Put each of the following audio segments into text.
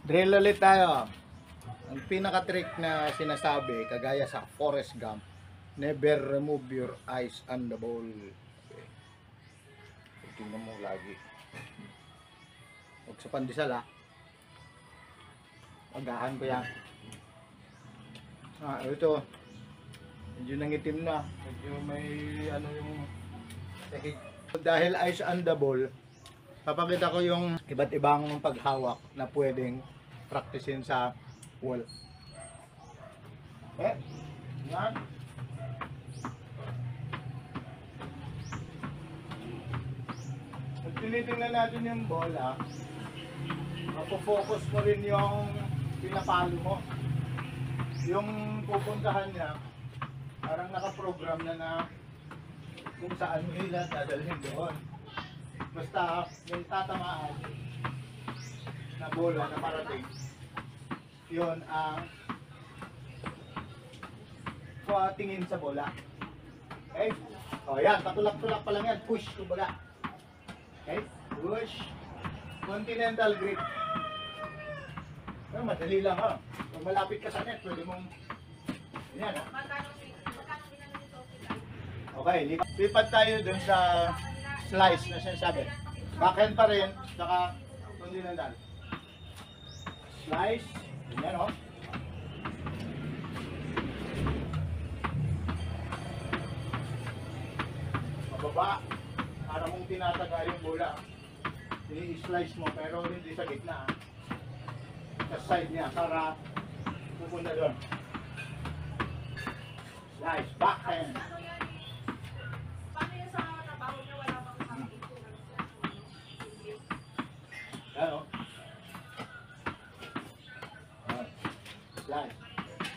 Drill ulit tayo. Ang pinaka-trick na sinasabi, kagaya sa Forrest Gump, never remove your eyes on the ball. Okay. Tingnan mo lagi. Huwag sa pandesal ha. Agahan ko yan. Ito. Medyo nangitim na. Medyo may ano yung sakit. Dahil eyes on the ball, papakita ko yung iba't ibang paghawak na pwedeng practicein sa wall. Yan. Pag tinitingnan natin yung bola, mapofocus mo rin yung pinapalo mo. Yung pupuntahan niya, parang nakaprogram na kung saan mo nila dadalhin doon. Basta yung tatamaan na bola na parating, yun ang tingin sa bola. Okay? O yan, patulak-tulak pa lang yan. Push, kumbaga. Okay? Push. Continental grip. Well, madali lang ha. Kung malapit ka sa net, pwede mong yan ha. Okay, lipat tayo dun sa slice na sinasabi. Backhand pa rin, saka continental. Slice, yan o. Mababa, para mong tinataga yung bola. I-slice mo, pero hindi sa gitna. Sa side niya, para pupunta doon. Slice, backhand. Ano? Slice.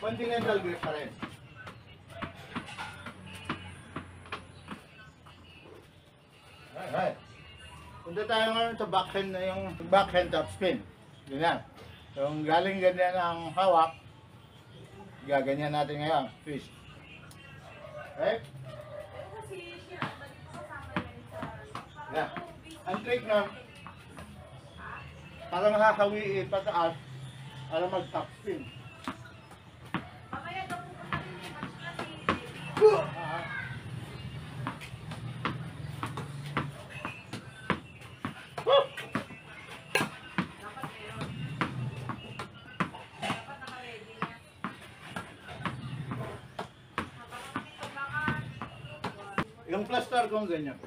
Continental grip pa rin. Alright. Punta tayo ngayon sa backhand na yung backhand top spin. Ganyan. Yung galing ganyan ang hawak, gaganyan natin ngayon. Twist. Okay? Yan. Ang trick na parang nakakawiin pataas para mag-top spin. Yung plaster kung ganyan.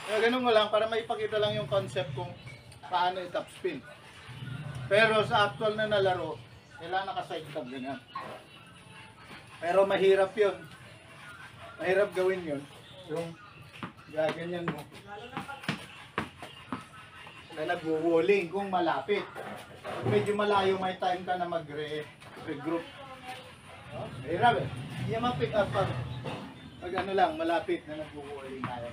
Kaya ganun mo lang para maipakita lang yung concept kung paano i-top spin. Pero sa actual na nalaro, kailangan naka-side top ganyan. Pero mahirap yun. Mahirap gawin yun. Yung gaganyan mo. Na nag-walling kung malapit. Pag medyo malayo, may time ka na mag-regroup. Mahirap eh. Hindi naman pick up pag ano lang, malapit na nag-walling tayo.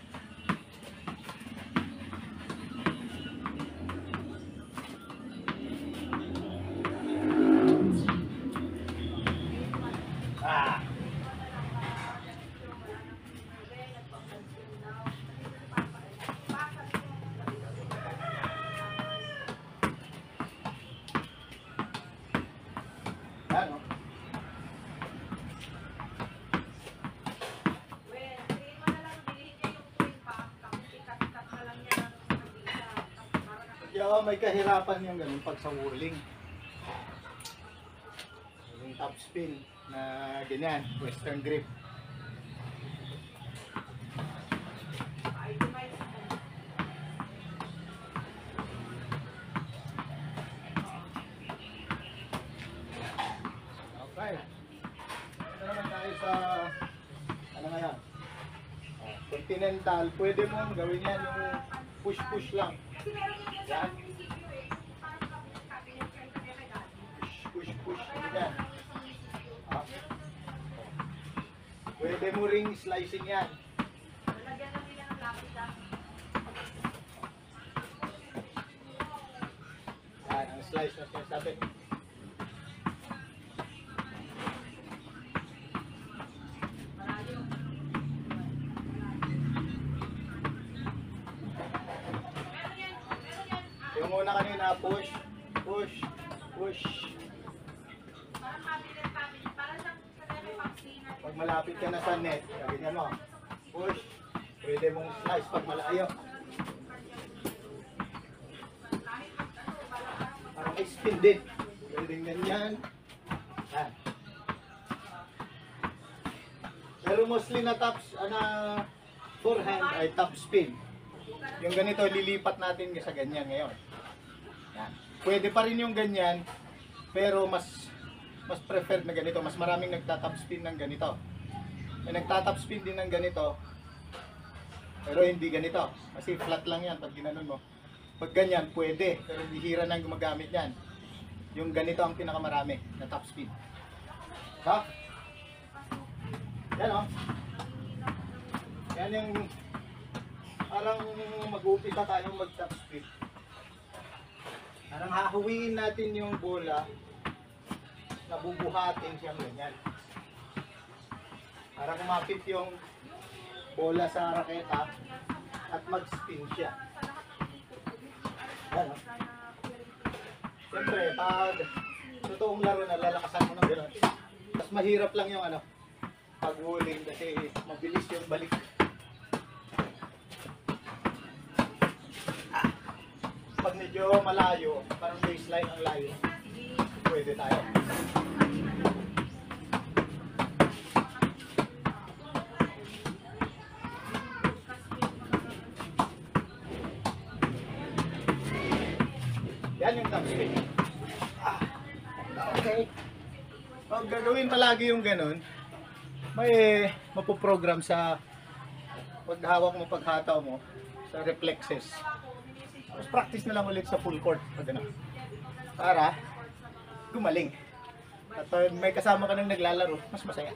Ano? Kaya may kahirapan yung ganun pag sa whirling. Yung top spin na ganyan, western grip. Okay. Ito naman tayo sa ano nga yan? Continental. Pwede mo gawin yan yung push-push lang. Yan. Push. Yan. Pwede mo ring slicing yan. Yan, ang slice na sinasabi. Yung una kanina, push, Push. Pag malapit ka na sa net, ganyan mo. Push. Pwede mong slice pag malayo. Parang may spin din. Pwede ganyan. Yan. Pero mostly na forehand ay top spin. Yung ganito, lilipat natin sa ganyan ngayon. Yan. Pwede pa rin yung ganyan, pero mas preferred na ganito. Mas maraming nagta-top spin ng ganito. May nagta-top spin din ng ganito, pero hindi ganito. Kasi flat lang yan pag ginanon mo. Pag ganyan, pwede. Pero bihira nang gumagamit yan. Yung ganito ang pinakamarami na top spin. Ha? Yan o. Yan yung parang mag-uupisa tayong mag-top spin. Parang hahawiin natin yung bola, nabubuhatin siyang ganyan. Para kumapit yung bola sa raketa at mag-spin siya. Yan o. Siyempre, pag totoong laro na lalakasan mo ng gano'n. Mas mahirap lang yung pag-huling kasi mabilis yung balik. Pag medyo malayo, parang baseline ang layo, pwede tayo. Yan yung top spin. Okay. Pag gagawin palagi yung ganun, may mapoprogram sa paghawak mo, paghataw mo, sa reflexes. Mas practice na lang ulit sa full court pag ano, para gumaling. At may kasama ka nang naglalaro, mas masaya.